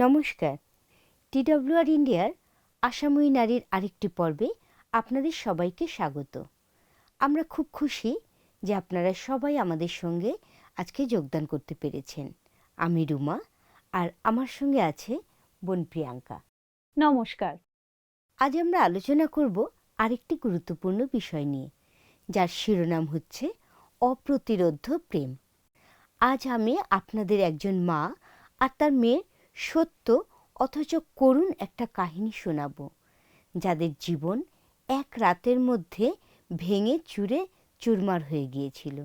নমস্কার। TWR ইন্ডিয়ার আশাময়ী নারীর আরেকটি পর্বে আপনাদের সবাইকে স্বাগত। আমরা খুব খুশি যে আপনারা সবাই আমাদের সঙ্গে আজকে যোগদান করতে পেরেছেন। আমি রুমা, আর আমার সঙ্গে আছে বোন প্রিয়াঙ্কা। নমস্কার। আজ আমরা আলোচনা করব আরেকটি গুরুত্বপূর্ণ বিষয় নিয়ে, যার শিরোনাম হচ্ছে অপ্রতিরোধ্য প্রেম। আজ আমি আপনাদের একজন মা আর তার মেয়ের সত্য অথচ করুণ একটা কাহিনী শোনাব, যাদের জীবন এক রাতের মধ্যে ভেঙে চুরে চুরমার হয়ে গিয়েছিল।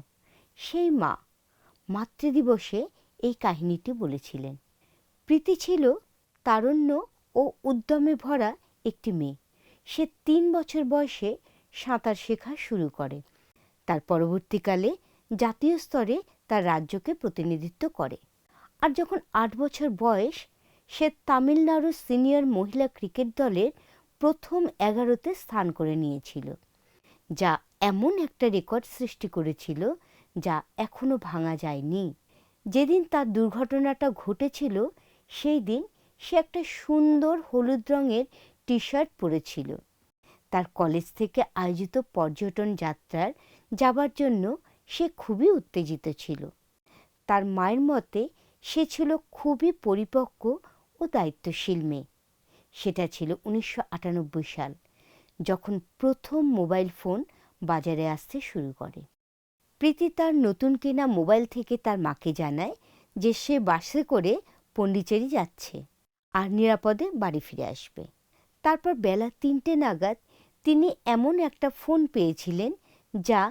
সেই মা মাতৃদিবসে এই কাহিনীটি বলেছিলেন। প্রীতি ছিল তারুণ্য ও উদ্যমে ভরা একটি মেয়ে। সে 3 বছর বয়সে সাঁতার শেখা শুরু করে। তার পরবর্তীকালে জাতীয় স্তরে তার রাজ্যকে প্রতিনিধিত্ব করে। আর যখন 8 বছর বয়স, সে তামিলনাড়ু সিনিয়র মহিলা ক্রিকেট দলের প্রথম 11তে স্থান করে নিয়েছিল, যা এমন একটা রেকর্ড সৃষ্টি করেছিল যা এখনো ভাঙা যায়নি। যেদিন তার দুর্ঘটনাটা ঘটেছিল সেই দিন সে একটা সুন্দর হলুদ রঙের টি-শার্ট পরেছিল। তার কলেজ থেকে আয়োজিত পর্যটন যাত্রার যাবার জন্য সে খুবই উত্তেজিত ছিল। তার মায়ের মতে সে ছিল খুবই পরিপক্ক ও দায়িত্বশীল মেয়ে। সেটা ছিল 1998 সাল, যখন প্রথম মোবাইল ফোন বাজারে আসতে শুরু করে। প্রীতি তার নতুন কেনা মোবাইল থেকে তার মাকে জানায় যে সে বাসে করে পন্ডিচেরি যাচ্ছে আর নিরাপদে বাড়ি ফিরে আসবে। তারপর বেলা 3টে নাগাদ তিনি এমন একটা ফোন পেয়েছিলেন যা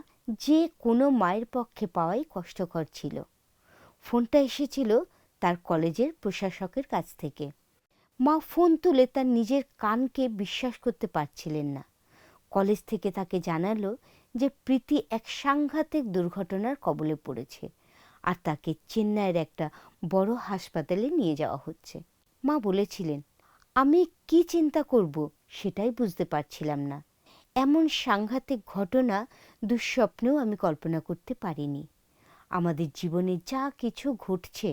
যে কোনো মায়ের পক্ষে পাওয়াই কষ্টকর ছিল। ফোনটা এসেছিল তার কলেজের প্রশাসকের কাছ থেকে। মা ফোন তুলে তার নিজের কানকে বিশ্বাস করতে পারছিলেন না। কলেজ থেকে তাকে জানালো যে প্রীতি এক সাংঘাতিক দুর্ঘটনার কবলে পড়েছে আর তাকে চেন্নাইয়ের একটা বড় হাসপাতালে নিয়ে যাওয়া হচ্ছে। মা বলেছিলেন, আমি কি চিন্তা করব সেটাই বুঝতে পারছিলাম না। এমন সাংঘাতিক ঘটনা দুঃস্বপ্নেও আমি কল্পনা করতে পারিনি। আমাদের জীবনে যা কিছু ঘটছে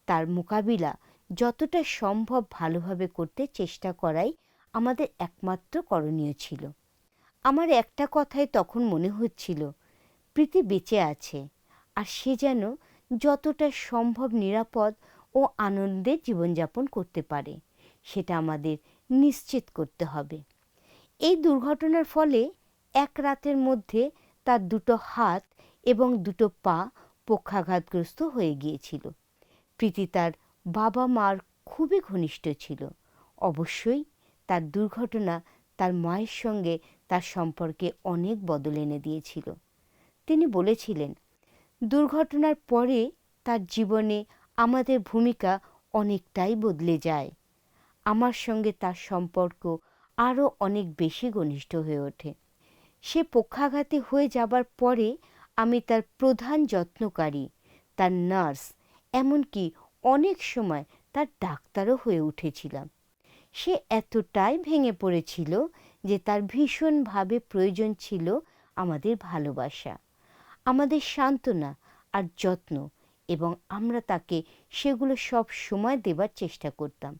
তার মোকাবিলা যতটা সম্ভব ভালোভাবে করতে চেষ্টা করাই আমাদের একমাত্র করণীয় ছিল। আমার একটা কথাই তখন মনে হচ্ছিল, প্রীতি বেঁচে আছে আর সে যেন যতটা সম্ভব নিরাপদ ও আনন্দে জীবনযাপন করতে পারে সেটা আমাদের নিশ্চিত করতে হবে। এই দুর্ঘটনার ফলে এক রাতের মধ্যে তার দুটো হাত এবং দুটো পা পক্ষাঘাতগ্রস্ত হয়ে গিয়েছিল। প্রীতি তার বাবা মার খুবই ঘনিষ্ঠ ছিল। অবশ্যই তার দুর্ঘটনা তার মায়ের সঙ্গে তার সম্পর্কে অনেক বদল এনে দিয়েছিল। তিনি বলেছিলেন, দুর্ঘটনার পরে তার জীবনে আমাদের ভূমিকা অনেকটাই বদলে যায়। আমার সঙ্গে তার সম্পর্ক আরও অনেক বেশি ঘনিষ্ঠ হয়ে ওঠে। সে পক্ষাঘাতী হয়ে যাবার পরে আমি তার প্রধান যত্নকারী, তার নার্স, এমনকি অনেক সময় তার ডাক্তারও হয়ে উঠেছিলাম। সে এতটাই ভেঙে পড়েছিল যে তার ভীষণভাবে প্রয়োজন ছিল আমাদের ভালোবাসা, আমাদের সান্ত্বনা আর যত্ন, এবং আমরা তাকে সেগুলো সব সময় দেবার চেষ্টা করতাম।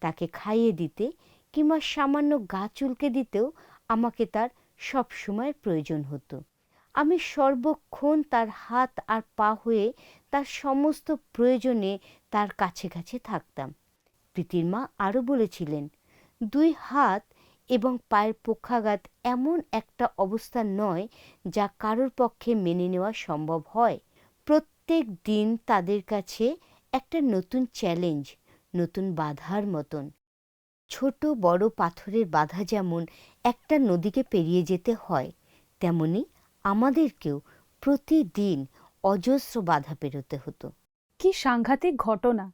তাকে খাইয়ে দিতে কিংবা সামান্য গা চুলকে দিতেও আমাকে তার সব সময়ের প্রয়োজন হতো। আমি সর্বক্ষণ তার হাত আর পা হয়ে তার সমস্ত প্রয়োজনে তার কাছে কাছে থাকতাম। প্রীতির মা আরও বলেছিলেন, 2 হাত এবং পায়ের পক্ষাঘাত এমন একটা অবস্থা নয় যা কারোর পক্ষে মেনে নেওয়া সম্ভব হয়। প্রত্যেক দিন তাদের কাছে একটা নতুন চ্যালেঞ্জ, নতুন বাধার মতন। ছোট বড় পাথরের বাধা যেমন একটা নদীকে পেরিয়ে যেতে হয়, তেমনি আমাদেরকেও প্রতিদিন অজস্র বাধা পেরোতে হতো। কি সাংঘাতিক ঘটনা!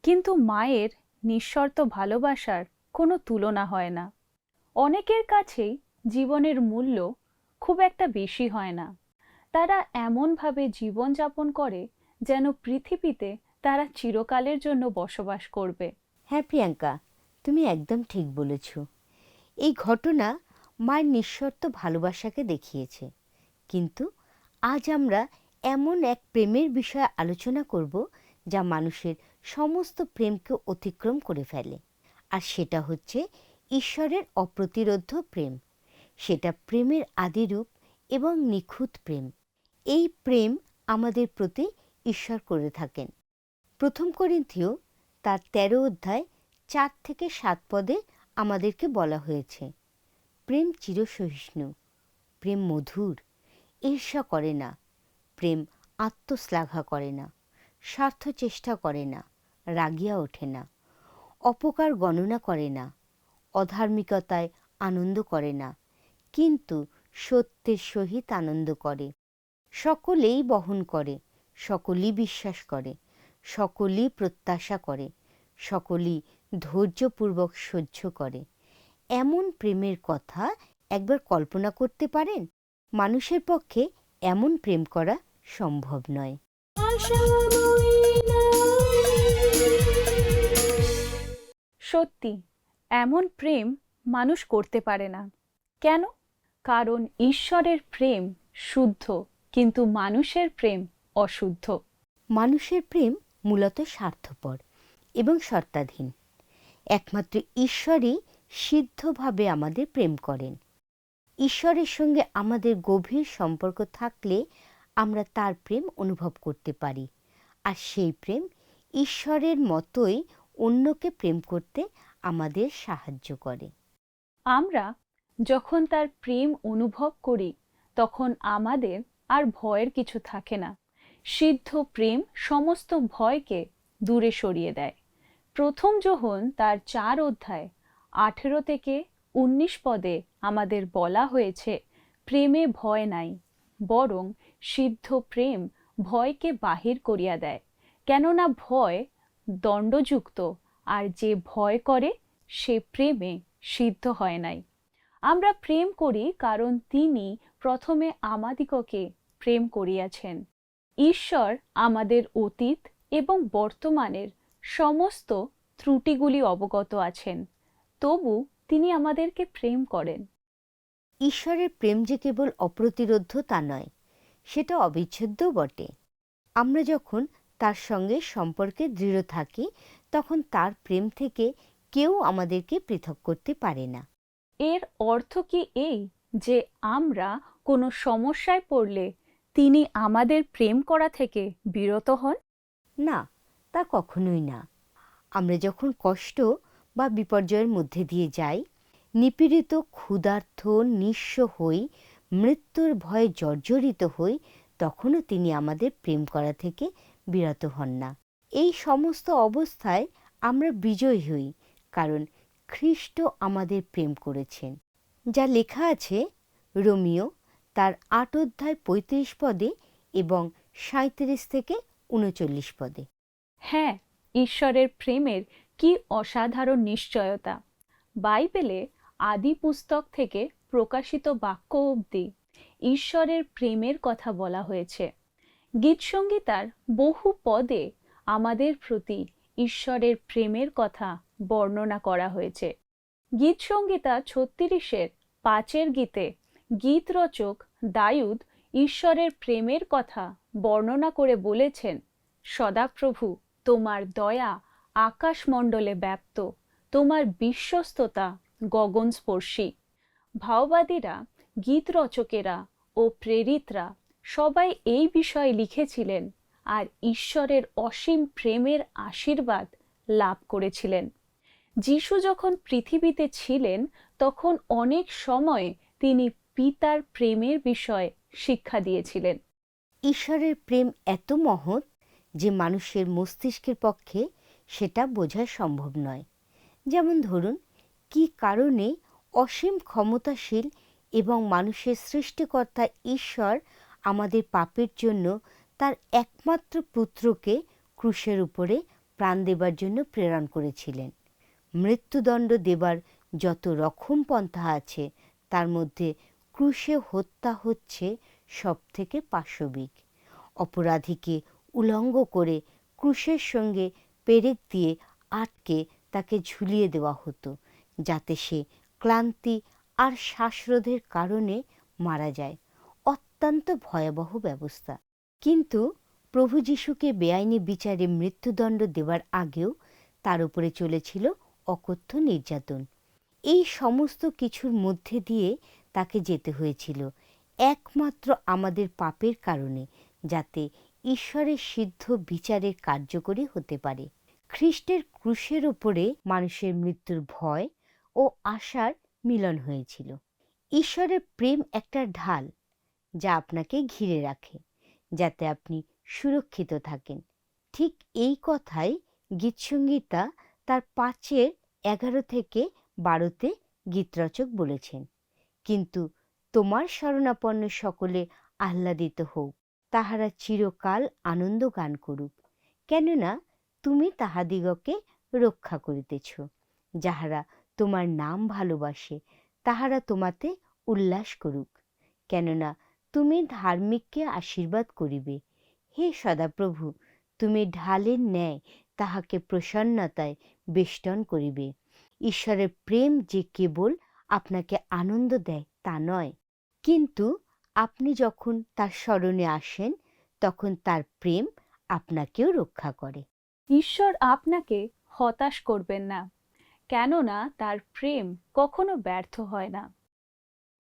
কিন্তু মায়ের নিঃশর্ত ভালোবাসার কোনো তুলনা হয় না। অনেকের কাছেই জীবনের মূল্য খুব একটা বেশি হয় না। তারা এমনভাবে জীবনযাপন করে যেন পৃথিবীতে তারা চিরকালের জন্য বসবাস করবে। হ্যাঁ প্রিয়াঙ্কা, তুমি একদম ঠিক বলেছ। এই ঘটনা মায়ের নিঃশর্ত ভালোবাসাকে দেখিয়েছে। কিন্তু আজ আমরা এমন এক প্রেমের বিষয়ে আলোচনা করব যা মানুষের সমস্ত প্রেমকে অতিক্রম করে ফেলে। আর সেটা হচ্ছে ঈশ্বরের অপ্রতিরোধ্য প্রেম। সেটা প্রেমের আদিরূপ এবং নিখুঁত প্রেম। এই প্রেম আমাদের প্রতি ঈশ্বর করে থাকেন। প্রথম করিন্থীয় তার 13 অধ্যায় 4 থেকে 7 পদে আমাদেরকে বলা হয়েছে, প্রেম চিরসহিষ্ণু, প্রেম মধুর, ঈর্ষা করে না, প্রেম আত্মশ্লাঘা করে না, স্বার্থ চেষ্টা করে না, রাগিয়া ওঠে না, অপকার গণনা করে না, অধার্মিকতায় আনন্দ করে না, কিন্তু সত্যের সহিত আনন্দ করে, সকলেই বহন করে, সকলেই বিশ্বাস করে, সকলেই প্রত্যাশা করে, সকলেই ধৈর্যপূর্বক সহ্য করে। এমন প্রেমের কথা একবার কল্পনা করতে পারেন? মানুষের পক্ষে এমন প্রেম করা সম্ভব নয়। সত্যি, এমন প্রেম মানুষ করতে পারে না। কেন? কারণ ঈশ্বরের প্রেম শুদ্ধ, কিন্তু মানুষের প্রেম অশুদ্ধ। মানুষের প্রেম মূলত স্বার্থপর এবং শর্তাধীন। একমাত্র ঈশ্বরই সিদ্ধভাবে আমাদের প্রেম করেন। ঈশ্বরের সঙ্গে আমাদের গভীর সম্পর্ক থাকলে আমরা তার প্রেম অনুভব করতে পারি, আর সেই প্রেম ঈশ্বরের মতোই অন্যকে প্রেম করতে আমাদের সাহায্য করে। আমরা যখন তার প্রেম অনুভব করি তখন আমাদের আর ভয়ের কিছু থাকে না। সিদ্ধ প্রেম সমস্ত ভয়কে দূরে সরিয়ে দেয়। প্রথম যোহন তার 4 অধ্যায় 18 থেকে 19 পদে আমাদের বলা হয়েছে, প্রেমে ভয় নাই, বরং সিদ্ধ প্রেম ভয়কে বাহির করিয়া দেয়, কেননা ভয় দণ্ডযুক্ত, আর যে ভয় করে সে প্রেমে সিদ্ধ হয় নাই। আমরা প্রেম করি কারণ তিনি প্রথমে আমাদিগকে প্রেম করিয়াছেন। ঈশ্বর আমাদের অতীত এবং বর্তমানের সমস্ত ত্রুটিগুলি অবগত আছেন, তবু তিনি আমাদেরকে প্রেম করেন। ঈশ্বরের প্রেম যে কেবল অপ্রতিরোধ্য তা নয়, সেটা অবিচ্ছেদ্য বটে। আমরা যখন তার সঙ্গে সম্পর্কে দৃঢ় থাকি তখন তার প্রেম থেকে কেউ আমাদেরকে পৃথক করতে পারে না। এর অর্থ কি এই যে আমরা কোনো সমস্যায় পড়লে তিনি আমাদের প্রেম করা থেকে বিরত হন? না, তা কখনোই না। আমরা যখন কষ্ট বা বিপর্যয়ের মধ্যে দিয়ে যাই, নিপীড়িত, ক্ষুধার্ত, নিঃস্ব হই, মৃত্যুর ভয়ে জর্জরিত হই, তখনও তিনি আমাদের প্রেম করা থেকে বিরত হন না। এই সমস্ত অবস্থায় আমরা বিজয়ী হই, কারণ খ্রিস্ট আমাদের প্রেম করেছেন। যা লেখা আছে রোমিও তার 8 অধ্যায় 35 পদে এবং 37 থেকে 39 পদে। হ্যাঁ, ঈশ্বরের প্রেমের কি অসাধারণ নিশ্চয়তা! বাইবেলে আদি পুস্তক থেকে প্রকাশিত বাক্য অবধি ঈশ্বরের প্রেমের কথা বলা হয়েছে। গীতসংগীতার বহু পদে আমাদের প্রতি ঈশ্বরের প্রেমের কথা বর্ণনা করা হয়েছে। গীতসংগীতা 36-এর 5 গীতে গীতরচক দায়ুদ ঈশ্বরের প্রেমের কথা বর্ণনা করে বলেছেন, সদাপ্রভু, তোমার দয়া আকাশমণ্ডলে ব্যাপ্ত, তোমার বিশ্বস্ততা গগনস্পর্শী। ভাওবাদীরা, গীতরচকেরা ও প্রেরিতরা সবাই এই বিষয়ে লিখেছিলেন আর ঈশ্বরের অসীম প্রেমের আশীর্বাদ লাভ করেছিলেন। যিশু যখন পৃথিবীতে ছিলেন তখন অনেক সময় তিনি পিতার প্রেমের বিষয়ে শিক্ষা দিয়েছিলেন। ঈশ্বরের প্রেম এত মহৎ যে মানুষের মস্তিষ্কের পক্ষে সেটা বোঝা সম্ভব নয়। যেমন ধরুন, কি কারণে অসীম ক্ষমতাশীল এবং মানুষের সৃষ্টিকর্তা ঈশ্বর আমাদের পাপের জন্য তার একমাত্র পুত্রকে ক্রুশের উপরে প্রাণ দেবার জন্য প্রেরণ করেছিলেন। মৃত্যুদণ্ড দেবার যত রকম পন্থা আছে তার মধ্যে ক্রুশে হত্যা হচ্ছে সব থেকে পাশবিক। অপরাধীকে উলঙ্গ করে ক্রুশের সঙ্গে পেরেক দিয়ে আটকে তাকে ঝুলিয়ে দেওয়া হতো, যাতে সে ক্লান্তি আর শ্বাসরোধের কারণে মারা যায়। অত্যন্ত ভয়াবহ ব্যবস্থা। কিন্তু প্রভু যিশুকে বেআইনি বিচারে মৃত্যুদণ্ড দেওয়ার আগেও তার উপরে চলেছিল অকথ্য নির্যাতন। এই সমস্ত কিছুর মধ্যে দিয়ে তাকে যেতে হয়েছিল একমাত্র আমাদের পাপের কারণে, যাতে ঈশ্বরের সিদ্ধ বিচারের কার্যকরী হতে পারে। খ্রিস্টের ক্রুশের ওপরে মানুষের মৃত্যুর ভয় ও আশার মিলন হয়েছিল। ঈশ্বরের প্রেম একটা ঢাল যা আপনাকে ঘিরে রাখে, যাতে আপনি সুরক্ষিত থাকেন। ঠিক এই কথাই গীতসংগীতা তার 5:11-12 গীতরচক বলেছেন। কিন্তু তোমার শরণাপন্ন সকলে আহ্লাদিত হোক, তাহারা চিরকাল আনন্দ গান করুক, কেননা তুমি তাহাদিগকে রক্ষা করিতেছ। যাহারা তোমার নাম ভালোবাসে তাহারা তোমাতে উল্লাস করুক, কেননা তুমি ধার্মিককে আশীর্বাদ করিবে। হে সদাপ্রভু, তুমি ঢালের ন্যায় তাহাকে প্রসন্নতায় বেষ্টন করিবে। ঈশ্বরের প্রেম যে কেবল আপনাকে আনন্দ দেয় তা নয়, কিন্তু আপনি যখন তার শরণে আসেন তখন তার প্রেম আপনাকেও রক্ষা করে। ঈশ্বর আপনাকে হতাশ করবেন না, কেননা তার প্রেম কখনো ব্যর্থ হয় না।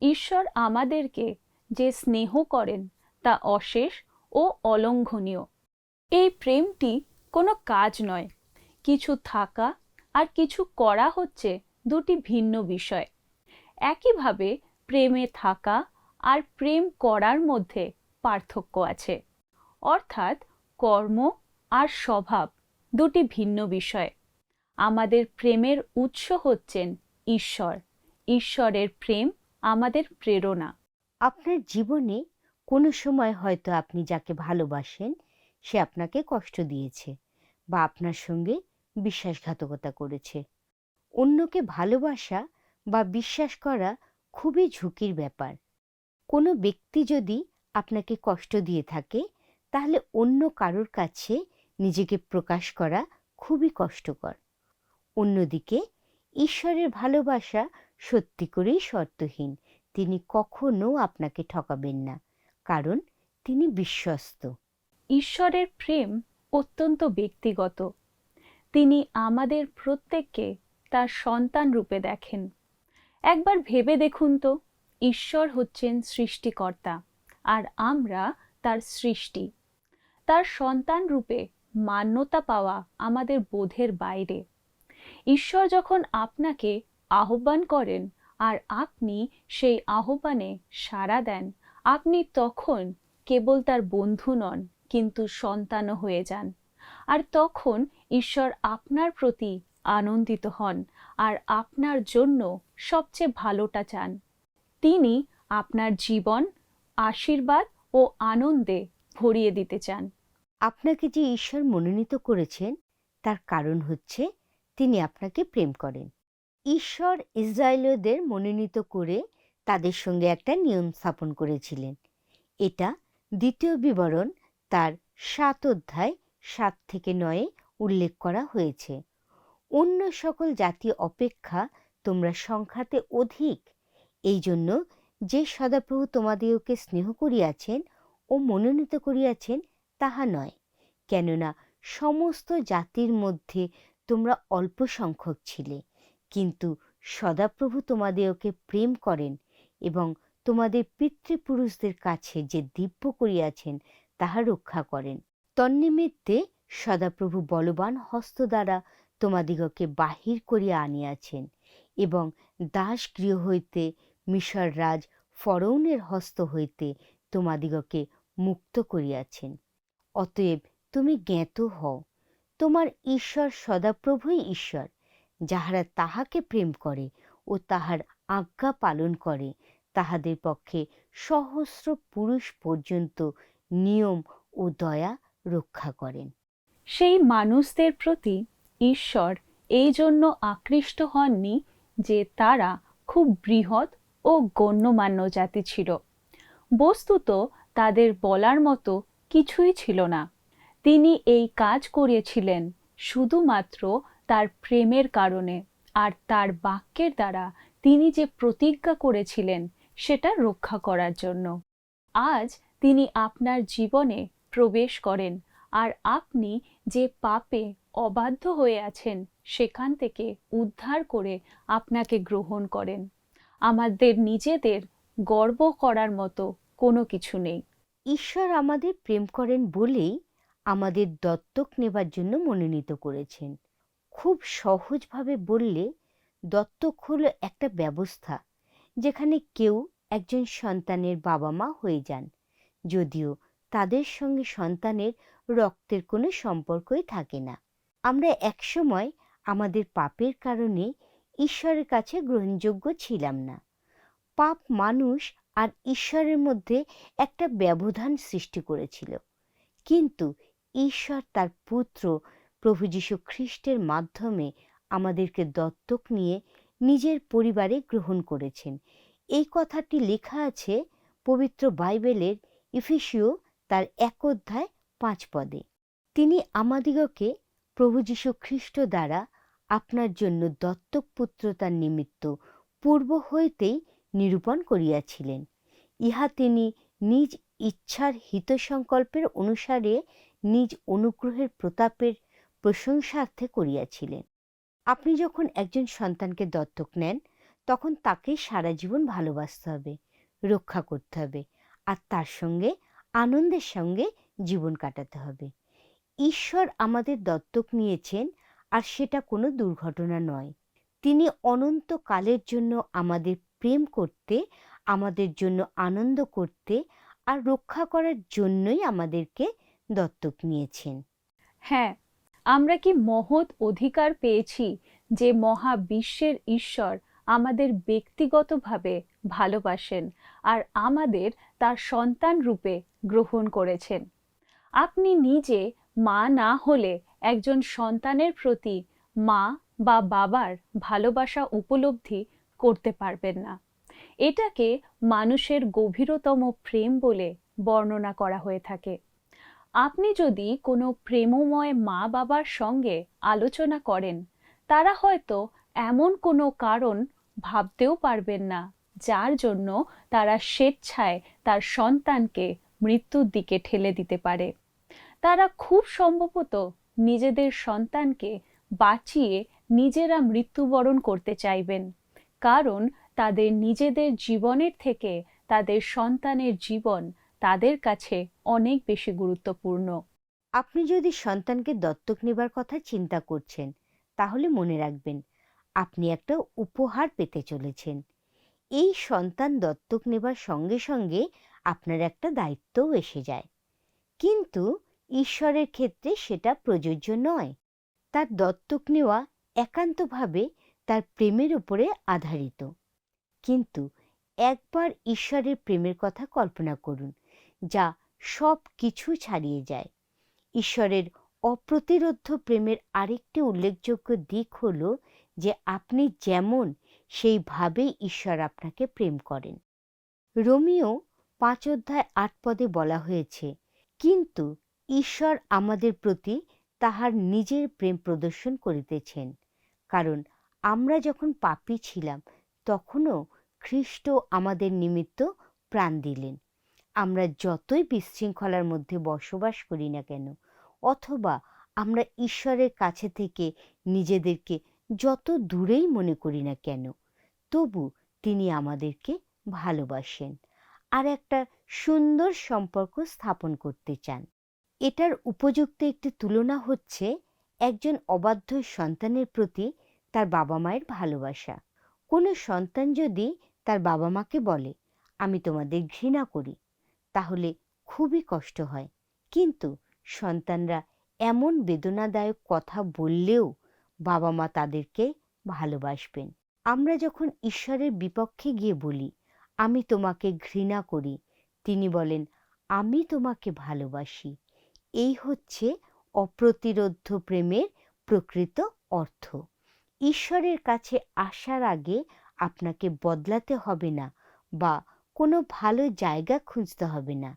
ঈশ্বর আমাদেরকে যে স্নেহ করেন তা অশেষ ও অলঙ্ঘনীয়। এই প্রেমটি কোনো কাজ নয়। কিছু থাকা আর কিছু করা হচ্ছে দুটি ভিন্ন বিষয়। একইভাবে প্রেমে থাকা আর প্রেম করার মধ্যে পার্থক্য আছে, অর্থাৎ কর্ম আর স্বভাব দুটি ভিন্ন বিষয়। আমাদের প্রেমের উৎস হচ্ছেন ঈশ্বর। ঈশ্বরের প্রেম আমাদের প্রেরণা। আপনার জীবনে কোনো সময় হয়তো আপনি যাকে ভালোবাসেন সে আপনাকে কষ্ট দিয়েছে বা আপনার সঙ্গে বিশ্বাসঘাতকতা করেছে। অন্যকে ভালোবাসা বা বিশ্বাস করা খুবই ঝুঁকির ব্যাপার। কোনো ব্যক্তি যদি আপনাকে কষ্ট দিয়ে থাকে, তাহলে অন্য কারোর কাছে নিজেকে প্রকাশ করা খুবই কষ্টকর। অন্যদিকে ঈশ্বরের ভালোবাসা সত্যি করেই শর্তহীন। তিনি কখনো আপনাকে ঠকাবেন না, কারণ তিনি বিশ্বস্ত। ঈশ্বরের প্রেম অত্যন্ত ব্যক্তিগত। তিনি আমাদের প্রত্যেককে তার সন্তান রূপে দেখেন। একবার ভেবে দেখুন তো, ঈশ্বর হচ্ছেন সৃষ্টিকর্তা আর আমরা তার সৃষ্টি। তার সন্তান রূপে মান্যতা পাওয়া আমাদের বোধের বাইরে। ঈশ্বর যখন আপনাকে আহ্বান করেন আর আপনি সেই আহ্বানে সাড়া দেন, আপনি তখন কেবল তার বন্ধু নন, কিন্তু সন্তানও হয়ে যান। আর তখন ঈশ্বর আপনার প্রতি আনন্দিত হন আর আপনার জন্য সবচেয়ে ভালোটা চান। তিনি আপনার জীবন আশীর্বাদ ও আনন্দে ভরিয়ে দিতে চান। আপনাকে যে ঈশ্বর মনোনীত করেছেন তার কারণ হচ্ছে তিনি আপনাকে প্রেম করেন। ঈশ্বর ইসরায়েলীয়দের মনোনীত করে তাদের সঙ্গে একটা নিয়ম স্থাপন করেছিলেন। এটা 2 বিবরণ তার 7:7-9 উল্লেখ করা হয়েছে। অন্য সকল জাতি অপেক্ষা তোমরা সংখ্যাতে অধিক, এই জন্য যে সদাপ্রভু তোমাদিগকে স্নেহ করিয়াছেন ও মনোনীত করিয়াছেন তাহা নয়, কেননা সমস্ত জাতির মধ্যে তোমরা অল্প সংখ্যক ছিলে, কিন্তু সদাপ্রভু তোমাদিগকে প্রেম করেন এবং তোমাদের পিতৃপুরুষদের কাছে যে দিব্য করিয়াছেন তাহা রক্ষা করেন। তন্নিমিত্তে সদাপ্রভু বলবান হস্ত দ্বারা তোমাদিগকে বাহির করিয়া আনিয়াছেন এবং দাসগৃহ হইতে মিশর রাজ ফরৌনের হস্ত হইতে তোমাদিগকে মুক্ত করিয়াছেন। অতএব তুমি জ্ঞাত হও, তোমার ঈশ্বর সদাপ্রভুই ঈশ্বর। যাহারা তাহাকে প্রেম করে ও তাহার আজ্ঞা পালন করে, তাহাদের পক্ষে সহস্র পুরুষ পর্যন্ত নিয়ম ও দয়া রক্ষা করেন। সেই মানুষদের প্রতি ঈশ্বর এই জন্য আকৃষ্ট হননি যে তারা খুব বৃহৎ ও গণ্যমান্য জাতি ছিল। বস্তুত তাদের বলার মতো কিছুই ছিল না। তিনি এই কাজ করিয়েছিলেন শুধুমাত্র তার প্রেমের কারণে আর তার বাক্যের দ্বারা তিনি যে প্রতিজ্ঞা করেছিলেন সেটা রক্ষা করার জন্য। আজ তিনি আপনার জীবনে প্রবেশ করেন আর আপনি যে পাপে অবাধ্য হয়ে আছেন সেখান থেকে উদ্ধার করে আপনাকে গ্রহণ করেন। আমাদের নিজেদের গর্ব করার মতো কোনো কিছু নেই। ঈশ্বর আমাদের প্রেম করেন বলেই আমাদের দত্তক নেবার জন্য মনোনীত করেছেন। খুব সহজভাবে বললে দত্তক হলো একটা ব্যবস্থা যেখানে কেউ একজন সন্তানের বাবা মা হয়ে যান, যদিও তাদের সঙ্গে সন্তানের রক্তের কোনো সম্পর্কই থাকে না। আমরা একসময় আমাদের পাপের কারণে ঈশ্বরের কাছে গ্রহণযোগ্য ছিলাম না। পাপ মানুষ আর ঈশ্বরের মধ্যে একটা ব্যবধান সৃষ্টি করেছিল, কিন্তু ঈশ্বর তার পুত্র প্রভু যীশু খ্রিস্টের মাধ্যমে আমাদেরকে দত্তক নিয়ে নিজের পরিবারে গ্রহণ করেছেন। এই কথাটি লেখা আছে পবিত্র বাইবেলের ইফিসীয় তার 1 অধ্যায় 5 পদে। তিনি আমাদিগকে প্রভু যীশু খ্রিস্ট দ্বারা আপনার জন্য দত্তক পুত্রতার নিমিত্ত পূর্ব হইতেই নিরূপণ করিয়াছিলেন। ইহা তিনি নিজ ইচ্ছার হিতসংকল্পের অনুসারে নিজ অনুগ্রহের প্রতাপের প্রশংসার্থে করিয়াছিলেন। আপনি যখন একজন সন্তানকে দত্তক নেন, তখন তাকে সারা জীবন ভালোবাসতে হবে, রক্ষা করতে হবে, আর তার সঙ্গে আনন্দের সঙ্গে জীবন কাটাতে হবে। ঈশ্বর আমাদের দত্তক নিয়েছেন, আর সেটা কোনো দুর্ঘটনা নয়। তিনি অনন্তকালের জন্য আমাদের প্রেম করতে, আমাদের জন্য আনন্দ করতে আর রক্ষা করার জন্যই আমাদেরকে দত্তক নিয়েছেন। হ্যাঁ, আমরা কি মহৎ অধিকার পেয়েছি যে মহাবিশ্বের ঈশ্বর আমাদের ব্যক্তিগতভাবে ভালোবাসেন আর আমাদের তার সন্তান রূপে গ্রহণ করেছেন। আপনি নিজে মা না হলে একজন সন্তানের প্রতি মা বা বাবার ভালোবাসা উপলব্ধি করতে পারবেন না। এটাকে মানুষের গভীরতম প্রেম বলে বর্ণনা করা হয়ে থাকে। আপনি যদি কোনো প্রেমময় মা বাবার সঙ্গে আলোচনা করেন, তারা হয়তো এমন কোনো কারণ ভাবতেও পারবেন না যার জন্য তারা স্বেচ্ছায় তার সন্তানকে মৃত্যুর দিকে ঠেলে দিতে পারে। তারা খুব সম্ভবত নিজেদের সন্তানকে বাঁচিয়ে নিজেরা মৃত্যুবরণ করতে চাইবেন, কারণ তাদের নিজেদের জীবনের থেকে তাদের সন্তানের জীবন তাদের কাছে অনেক বেশি গুরুত্বপূর্ণ। আপনি যদি সন্তানকে দত্তক নেবার কথা চিন্তা করছেন, তাহলে মনে রাখবেন আপনি একটা উপহার পেতে চলেছেন। এই সন্তান দত্তক নেবার সঙ্গে সঙ্গে আপনার একটা দায়িত্বও এসে যায়, কিন্তু ঈশ্বরের ক্ষেত্রে সেটা প্রযোজ্য নয়। তার দত্তক নেওয়া একান্তভাবে তার প্রেমের উপরে আধারিত। কিন্তু একবার ঈশ্বরের প্রেমের কথা কল্পনা করুন, যা সব কিছু ছাড়িয়ে যায়। ঈশ্বরের অপ্রতিরোধ্য প্রেমের আরেকটি উল্লেখযোগ্য দিক হল যে আপনি যেমন, সেইভাবেই ঈশ্বর আপনাকে প্রেম করেন। রোমিও 5 অধ্যায় 8 পদে বলা হয়েছে, কিন্তু ঈশ্বর আমাদের প্রতি তাহার নিজের প্রেম প্রদর্শন করিতেছেন, কারণ আমরা যখন পাপী ছিলাম তখনও খ্রিস্ট আমাদের নিমিত্ত প্রাণ দিলেন। আমরা যতই বিশৃঙ্খলার মধ্যে বসবাস করি না কেন, অথবা আমরা ঈশ্বরের কাছে থেকে নিজেদেরকে যত দূরেই মনে করি না কেন, তবু তিনি আমাদেরকে ভালোবাসেন আর একটা সুন্দর সম্পর্ক স্থাপন করতে চান। এটার উপযুক্ত একটি তুলনা হচ্ছে একজন অবাধ্য সন্তানের প্রতি তার বাবা মায়ের ভালোবাসা। কোনো সন্তান যদি তার বাবা মাকে বলে, আমি তোমাদের ঘৃণা করি, তাহলে খুবই কষ্ট হয়। কিন্তু সন্তানরা এমন বেদনাদায়ক কথা বললেও বাবা মা তাদেরকে ভালোবাসবেন। আমরা যখন ঈশ্বরের বিপক্ষে গিয়ে বলি, আমি তোমাকে ঘৃণা করি, তিনি বলেন, আমি তোমাকে ভালোবাসি। এই হচ্ছে অপ্রতিরোধ্য প্রেমের প্রকৃত অর্থ। ঈশ্বরের কাছে আসার আগে আপনাকে বদলাতে হবে না বা কোনো ভালো জায়গা খুঁজতে হবে না।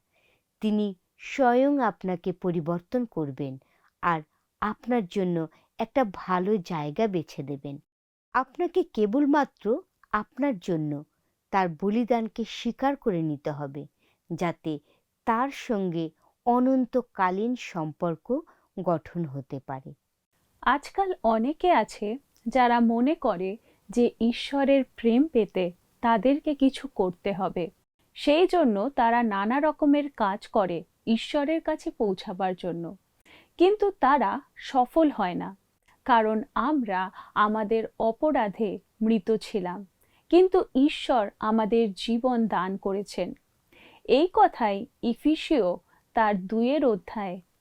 তিনি স্বয়ং আপনাকে পরিবর্তন করবেন আর আপনার জন্য একটা ভালো জায়গা বেছে দেবেন। আপনাকে কেবলমাত্র আপনার জন্য তার বলিদানকে স্বীকার করে নিতে হবে, যাতে তার সঙ্গে অনন্তকালীন সম্পর্ক গঠন হতে পারে। আজকাল অনেকে আছে যারা মনে করে যে ঈশ্বরের প্রেম পেতে তাদেরকে কিছু করতে হবে, সেই জন্য তারা নানা রকমের কাজ করে ঈশ্বরের কাছে পৌঁছাবার জন্য, কিন্তু তারা সফল হয় না। কারণ আমরা আমাদের অপরাধে মৃত ছিলাম, কিন্তু ঈশ্বর আমাদের জীবন দান করেছেন। এই কথাই ইফিসীয় তার 2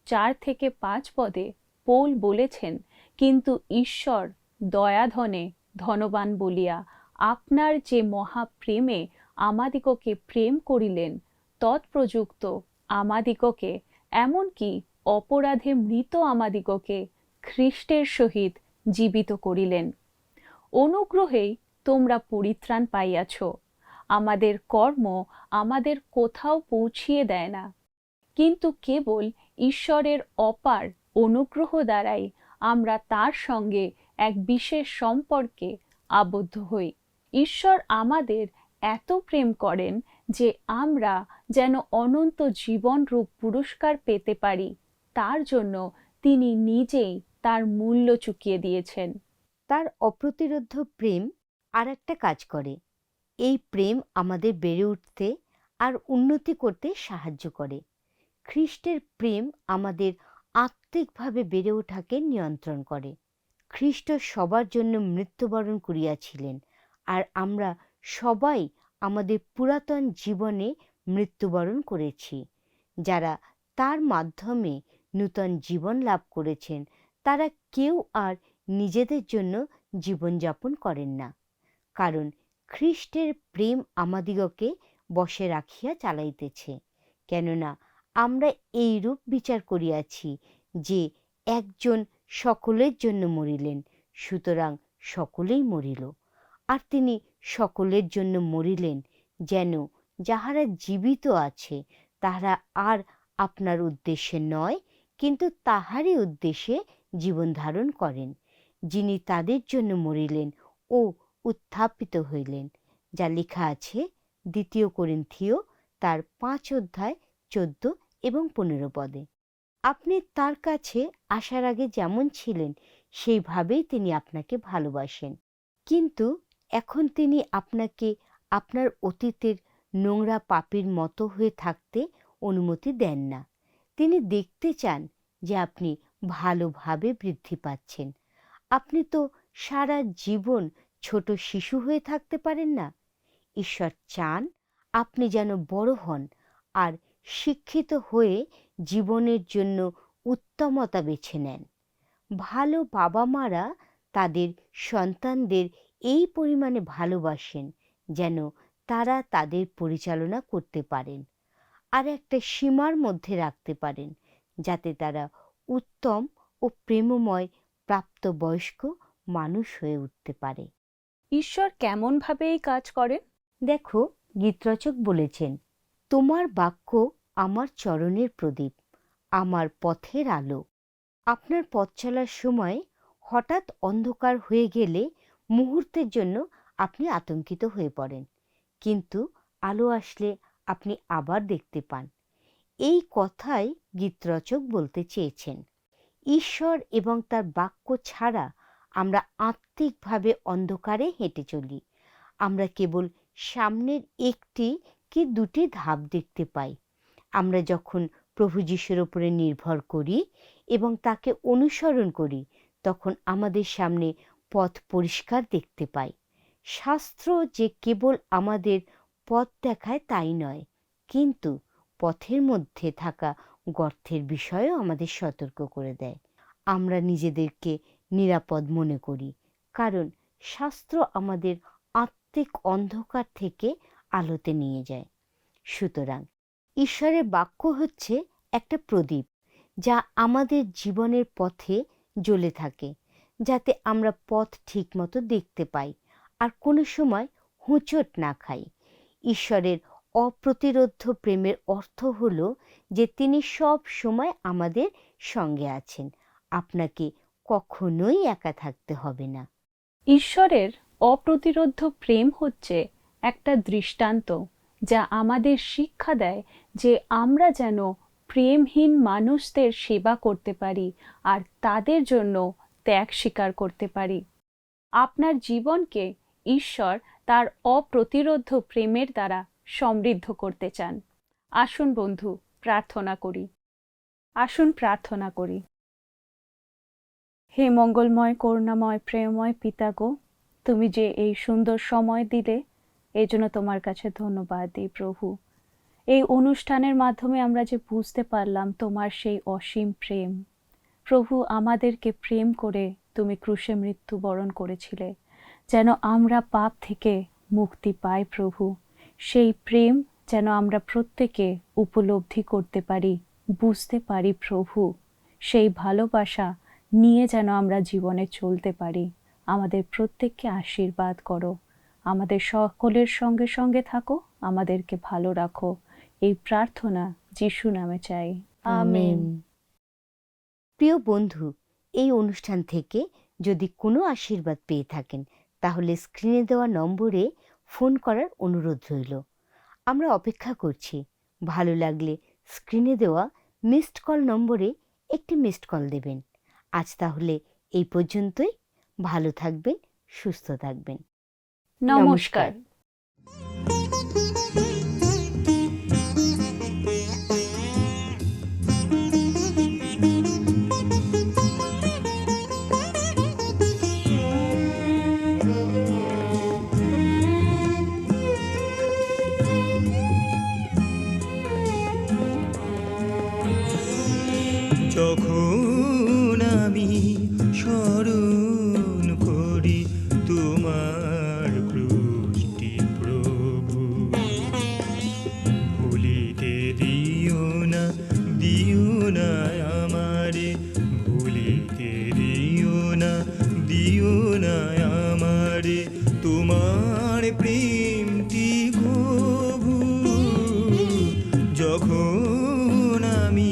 4-5 পদে পৌল বলেছেন, কিন্তু ঈশ্বর দয়াধনে ধনবান বলিয়া আপনার যে মহাপ্রেমে আমাদিগকে প্রেম করিলেন, তৎপ্রযুক্ত আমাদিগকে, এমনকি অপরাধে মৃত আমাদিগকে খ্রিস্টের সহিত জীবিত করিলেন। অনুগ্রহেই তোমরা পরিত্রাণ পাইয়াছ। আমাদের কর্ম আমাদের কোথাও পৌঁছিয়ে দেয় না, কিন্তু কেবল ঈশ্বরের অপার অনুগ্রহ দ্বারাই আমরা তার সঙ্গে এক বিশেষ সম্পর্কে আবদ্ধ হই। ঈশ্বর আমাদের এত প্রেম করেন যে আমরা যেন অনন্ত জীবনরূপ পুরস্কার পেতে পারি, তার জন্য তিনি নিজেই তার মূল্য চুকিয়ে দিয়েছেন। তার অপ্রতিরোধ্য প্রেম আর একটা কাজ করে। এই প্রেম আমাদের বেড়ে উঠতে আর উন্নতি করতে সাহায্য করে। খ্রিস্টের প্রেম আমাদের আত্মিকভাবে বেড়ে ওঠাকে নিয়ন্ত্রণ করে। খ্রিস্ট সবার জন্য মৃত্যুবরণ করিয়াছিলেন, আর আমরা সবাই আমাদের পুরাতন জীবনে মৃত্যুবরণ করেছি। যারা তার মাধ্যমে নূতন জীবন লাভ করেছেন, তারা কেউ আর নিজেদের জন্য জীবনযাপন করেন না, কারণ খ্রিস্টের প্রেম আমাদিগকে বশে রাখিয়া চালাইতেছে। কেননা আমরা এইরূপ বিচার করিয়াছি যে একজন সকলের জন্য মরিলেন, সুতরাং সকলেই মরিল। আর তিনি সকলের জন্য মরিলেন যেন যাহারা জীবিত আছে তাহারা আর আপনার উদ্দেশ্যে নয়, কিন্তু তাহারই উদ্দেশ্যে জীবন ধারণ করেন, যিনি তাদের জন্য মরিলেন ও উত্থাপিত হইলেন, যা লেখা আছে 2 করিন্থীয় তার 5:14-15 পদে। আপনি তার কাছে আসার আগে যেমন ছিলেন সেইভাবেই তিনি আপনাকে ভালোবাসেন, কিন্তু এখন তিনি আপনাকে আপনার অতীতের নোংরা পাপীর মতো হয়ে থাকতে অনুমতি দেন না। তিনি দেখতে চান যে আপনি ভালোভাবে বৃদ্ধি পাচ্ছেন। আপনি তো সারা জীবন ছোট শিশু হয়ে থাকতে পারেন না। ঈশ্বর চান আপনি যেন বড় হন আর শিক্ষিত হয়ে জীবনের জন্য উত্তমতা বেছে নেন। ভালো বাবা মারা তাদের সন্তানদের এই পরিমাণে ভালোবাসেন যেন তারা তাদের পরিচালনা করতে পারেন আর একটা সীমার মধ্যে রাখতে পারেন, যাতে তারা উত্তম ও প্রেমময় প্রাপ্তবয়স্ক মানুষ হয়ে উঠতে পারে। ঈশ্বর কেমনভাবে এই কাজ করেন? দেখো, গীতরচক বলেছেন, তোমার বাক্য আমার চরণের প্রদীপ, আমার পথের আলো। আপনার পথ চলার সময় হঠাৎ অন্ধকার হয়ে গেলে মুহূর্তের জন্য আপনি আতঙ্কিত হয়ে পড়েন, কিন্তু আলো আসলে আপনি আবার দেখতে পান। এই কথাই গীতরচক বলতে চেয়েছেন। ঈশ্বর এবং তার বাক্য ছাড়া আমরা আত্মিকভাবে অন্ধকারে হেঁটে চলি। আমরা কেবল সামনের একটি কি দুটি ধাপ দেখতে পাই। আমরা যখন প্রভু যীশুর উপরে নির্ভর করি এবং তাকে অনুসরণ করি, তখন আমাদের সামনে পথ পরিষ্কার দেখতে পাই। শাস্ত্র যে কেবল আমাদের পথ দেখায় তাই নয়, কিন্তু পথের মধ্যে থাকা গর্তের বিষয়েও আমাদের সতর্ক করে দেয়। আমরা নিজেদেরকে নিরাপদ মনে করি, কারণ শাস্ত্র আমাদের আত্মিক অন্ধকার থেকে আলোতে নিয়ে যায়। সুতরাং ঈশ্বরের বাক্য হচ্ছে একটা প্রদীপ, যা আমাদের জীবনের পথে জ্বলে থাকে, যাতে আমরা পথ ঠিকমতো দেখতে পাই আর কোনো সময় হোঁচট না খাই। ঈশ্বরের অপ্রতিরোধ্য প্রেমের অর্থ হলো যে তিনি সব সময় আমাদের সঙ্গে আছেন। আপনাকে কখনোই একা থাকতে হবে না। ঈশ্বরের অপ্রতিরোধ্য প্রেম হচ্ছে একটা দৃষ্টান্ত, যা আমাদের শিক্ষা দেয় যে আমরা যেন প্রেমহীন মানুষদের সেবা করতে পারি আর তাদের জন্য ত্যাগ স্বীকার করতে পারি। আপনার জীবনকে ঈশ্বর তার অপ্রতিরোধ্য প্রেমের দ্বারা সমৃদ্ধ করতে চান। আসুন বন্ধু, প্রার্থনা করি। আসুন প্রার্থনা করি। হে মঙ্গলময়, করুণাময়, প্রেমময় পিতা গো, তুমি যে এই সুন্দর সময় দিলে, এই জন্য তোমার কাছে ধন্যবাদ দিই প্রভু। এই অনুষ্ঠানের মাধ্যমে আমরা যে বুঝতে পারলাম তোমার সেই অসীম প্রেম। প্রভু, আমাদেরকে প্রেম করে তুমি ক্রুশে মৃত্যুবরণ করেছিলে, যেন আমরা পাপ থেকে মুক্তি পাই। প্রভু, সেই প্রেম যেন আমরা প্রত্যেকে উপলব্ধি করতে পারি, বুঝতে পারি। প্রভু, সেই ভালোবাসা নিয়ে যেন আমরা জীবনে চলতে পারি। আমাদের প্রত্যেককে আশীর্বাদ করো, আমাদের সকলের সঙ্গে সঙ্গে থাকো, আমাদেরকে ভালো রাখো। এই প্রার্থনা যিশু নামে চাই, আমেন। প্রিয় বন্ধু, এই অনুষ্ঠান থেকে যদি কোনো আশীর্বাদ পেয়ে থাকেন তাহলে স্ক্রিনে দেওয়া নম্বরে ফোন করার অনুরোধ রইল। আমরা অপেক্ষা করছি। ভালো লাগলে স্ক্রিনে দেওয়া মিসড কল নম্বরে একটি মিসড কল দেবেন। আজ তাহলে এই পর্যন্তই। ভালো থাকবেন, সুস্থ থাকবেন। নমস্কার। যখন আমি স্মরণ করি তোমার ক্রুশটি প্রভু, ভুলিতে দিও না আমারে, ভুলিতে দিও না আমারে তোমার প্রেমটি প্রভু। যখন আমি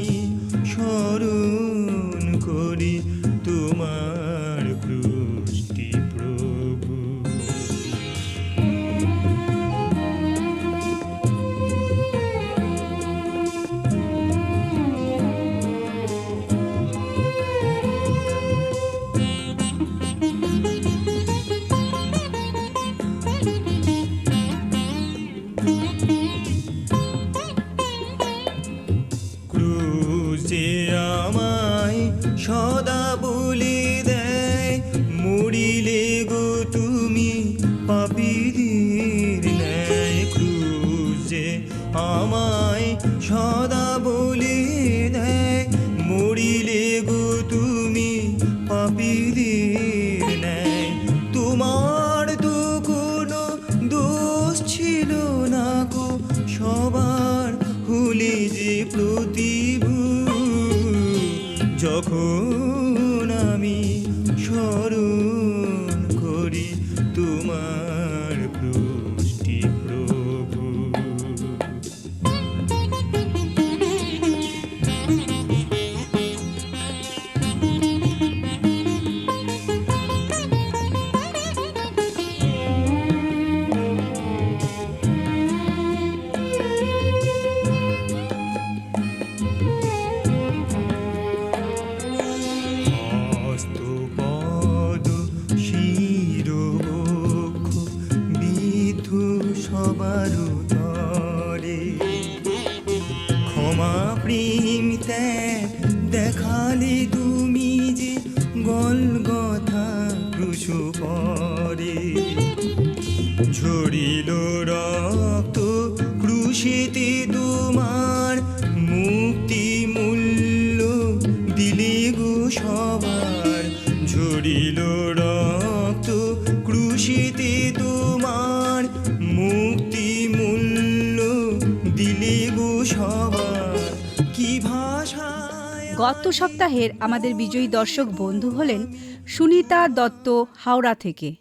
স্মরণ করি তোমার ক্রুশটি প্রভু। ক্রুশে আমায় সদা বলে দেয়, মরিলে গো তুমি পাপীদের ন্যায়। ক্রুশে আমায় সদা বলে দেয়, মরিলে গো তুমি পাপীদের ন্যায়। তোমার তো কোনো দোষ ছিল না গো, সবার হলে যে প্রতিভু। যখন আমি স্মরণ করি তোমার ক্রুশটি প্রভু। হস্তপদ শিরবক্ষ বিদ্ধ সবার তরে, ক্ষমা প্রেম ত্যাগ দেখালে তুমি যে গলগথা ক্রুশ পরে। ঝরিল রক্ত ক্রুশেতে তোমার, মুক্তি মূল্য দিলে গো সবার। ঝরিল রক্ত ক্রুশেতে তোমার, মুক্তি মূল্য দিলে গো সবার। কি ভাষায় গত সপ্তাহের আমাদের বিজয়ী দর্শক বন্ধু হলেন সুনিতা দত্ত, হাওড়া থেকে।